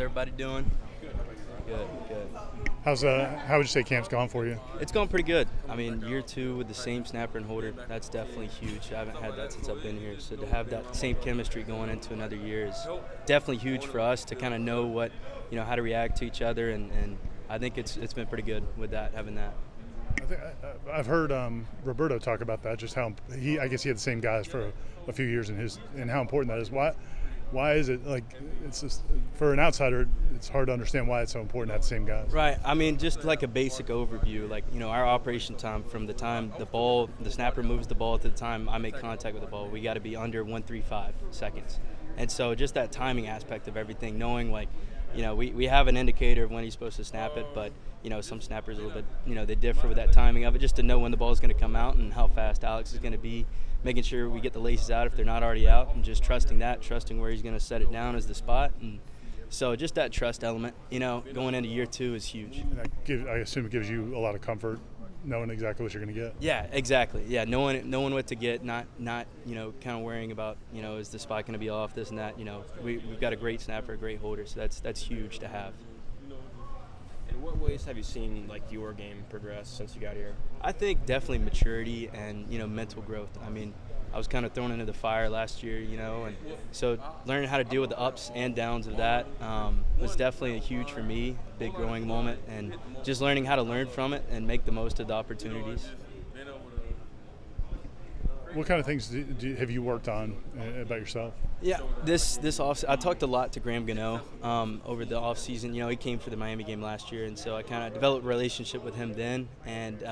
Everybody doing? Good, good. How would you say camp's gone for you? It's going pretty good. I mean, year two with the same snapper and holder, that's definitely huge. I haven't had that since I've been here. So to have that same chemistry going into another year is definitely huge for us to kind of know how to react to each other. And I think it's been pretty good with that, having that. I've heard Roberto talk about that, just how I guess he had the same guys for a few years and how important that is. Why is it like it's just for an outsider? It's hard to understand why it's so important to have the same guys. Right. I mean, just like a basic overview, our operation time from the time the snapper moves the ball to the time I make contact with the ball, we got to be under 135 seconds. And so just that timing aspect of everything, knowing we have an indicator of when he's supposed to snap it, but some snappers a little bit, they differ with that timing of it, just to know when the ball is going to come out and how fast Alex is going to be, making sure we get the laces out if they're not already out, and just trusting where he's going to set it down as the spot. And so just that trust element, going into year two is huge. And I assume it gives you a lot of comfort knowing exactly what you're going to get. Yeah, exactly. Yeah, knowing what to get, not kind of worrying about, is the spot going to be off, this and that. We've got a great snapper, a great holder, so that's huge to have. In what ways have you seen your game progress since you got here? I think definitely maturity and mental growth. I mean, I was kind of thrown into the fire last year, and so learning how to deal with the ups and downs of that was definitely huge for me, big growing moment, and just learning how to learn from it and make the most of the opportunities. What kind of things have you worked on about yourself? Yeah, this off, I talked a lot to Gano over the off season. He came for the Miami game last year, and so I kind of developed a relationship with him then. And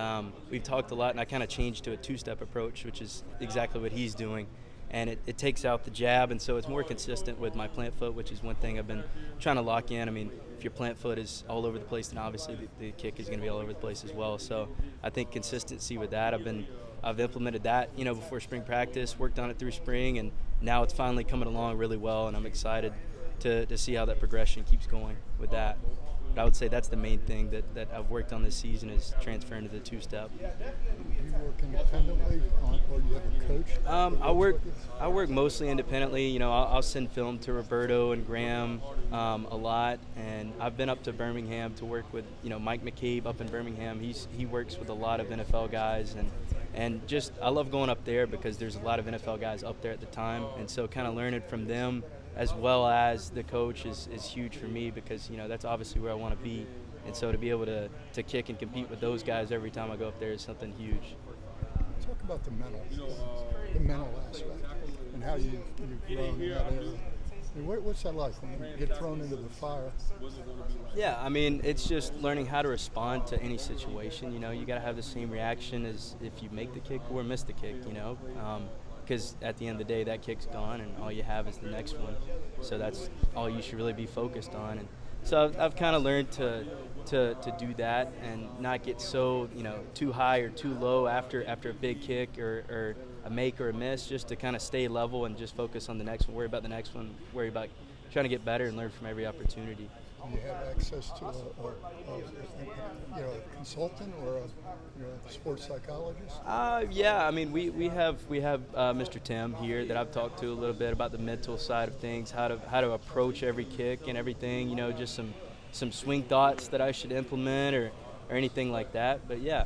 we've talked a lot, and I kind of changed to a two-step approach, which is exactly what he's doing. And it takes out the jab, and so it's more consistent with my plant foot, which is one thing I've been trying to lock in. I mean, if your plant foot is all over the place, then obviously the kick is going to be all over the place as well. So I think consistency with that, I've implemented that, before spring practice, worked on it through spring, and now it's finally coming along really well, and I'm excited to see how that progression keeps going with that. But I would say that's the main thing that I've worked on this season is transferring to the two-step. Do you work independently, or do you have a coach? I work mostly independently. I'll send film to Roberto and Graham a lot, and I've been up to Birmingham to work with Mike McCabe up in Birmingham. He works with a lot of NFL guys, and just I love going up there because there's a lot of NFL guys up there at the time, and so kind of learning from them as well as the coach is huge for me because that's obviously where I want to be, and so to be able to kick and compete with those guys every time I go up there is something huge. Talk about the mental aspect, and how you've grown in that area. I mean, what's that like when you get thrown into the fire? Yeah, I mean, it's just learning how to respond to any situation. You got to have the same reaction as if you make the kick or miss the kick, because at the end of the day, that kick's gone, and all you have is the next one. So that's all you should really be focused on. And so I've kind of learned to do that and not get so too high or too low after a big kick or a make or a miss, just to kind of stay level and just focus on the next one, worry about the next one, worry about trying to get better and learn from every opportunity. Do you have access to a consultant or a sports psychologist? Yeah, I mean we have Mr. Tim here that I've talked to a little bit about the mental side of things, how to approach every kick and everything. Just some swing thoughts that I should implement or anything like that. But yeah,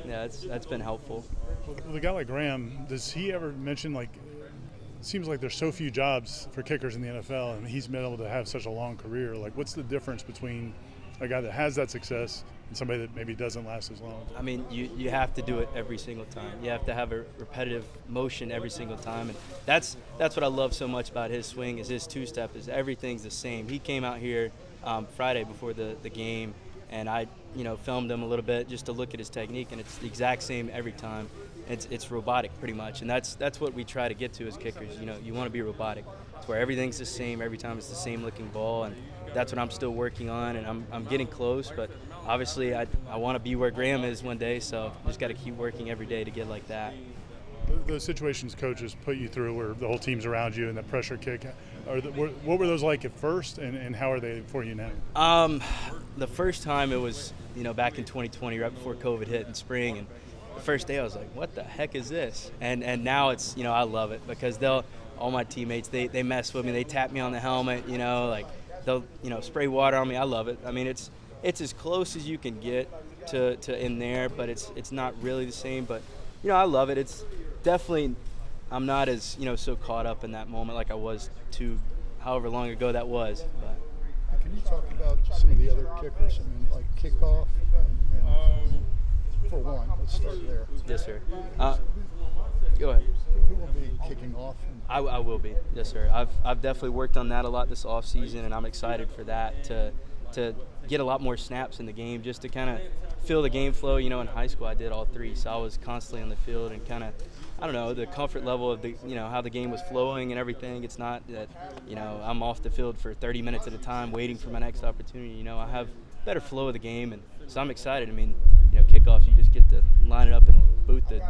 that's been helpful. With a guy like Graham, does he ever mention it seems like there's so few jobs for kickers in the NFL, and he's been able to have such a long career. What's the difference between a guy that has that success and somebody that maybe doesn't last as long? I mean, you have to do it every single time. You have to have a repetitive motion every single time, and that's what I love so much about his swing is his two-step is everything's the same. He came out here Friday before the game, and I filmed him a little bit just to look at his technique, and it's the exact same every time. It's robotic pretty much, and that's what we try to get to as kickers. You want to be robotic. It's where everything's the same every time. It's the same looking ball, and that's what I'm still working on, and I'm getting close. But obviously, I want to be where Graham is one day, so just got to keep working every day to get like that. Those situations coaches put you through where the whole team's around you and that pressure kick, what were those like at first, and how are they for you now? The first time it was back in 2020, right before COVID hit in spring, and the first day I was like, what the heck is this? And now it's, I love it because all my teammates, they mess with me. They tap me on the helmet, they'll spray water on me. I love it. I mean, it's as close as you can get to in there, but it's not really the same. But I love it. It's definitely, I'm not as so caught up in that moment like I was however long ago that was. But can you talk about some of the other kickers? I mean, like kickoff and for one, let's start there. Yes, sir. Go ahead. Who will be kicking off? I will be. Yes, sir. I've definitely worked on that a lot this off season, and I'm excited for that to get a lot more snaps in the game, just to kind of feel the game flow. In high school I did all three, so I was constantly on the field and kind of, I don't know, the comfort level of the how the game was flowing and everything. It's not that I'm off the field for 30 minutes at a time waiting for my next opportunity. I have better flow of the game, and so I'm excited. I mean, kickoffs, you just get to line it up and boot the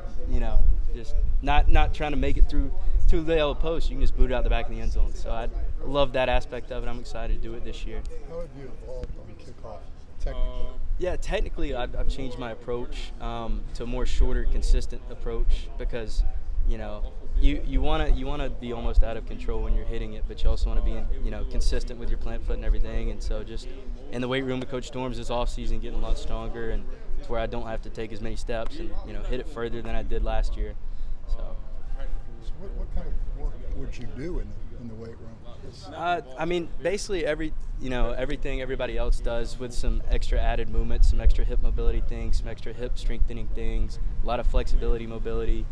just not trying to make it through to the yellow post. You can just boot it out the back of the end zone. So I love that aspect of it. I'm excited to do it this year. How have you evolved on kickoff technically? Yeah, technically I've changed my approach to a more shorter, consistent approach, because you want to be almost out of control when you're hitting it, but you also want to be consistent with your plant foot and everything. And so just in the weight room with Coach Storms this off season, getting a lot stronger, and to where I don't have to take as many steps and hit it further than I did last year. So what kind of work would you do in the weight room? I mean, basically everything everybody else does, with some extra added movement, some extra hip mobility things, some extra hip strengthening things, a lot of flexibility, mobility.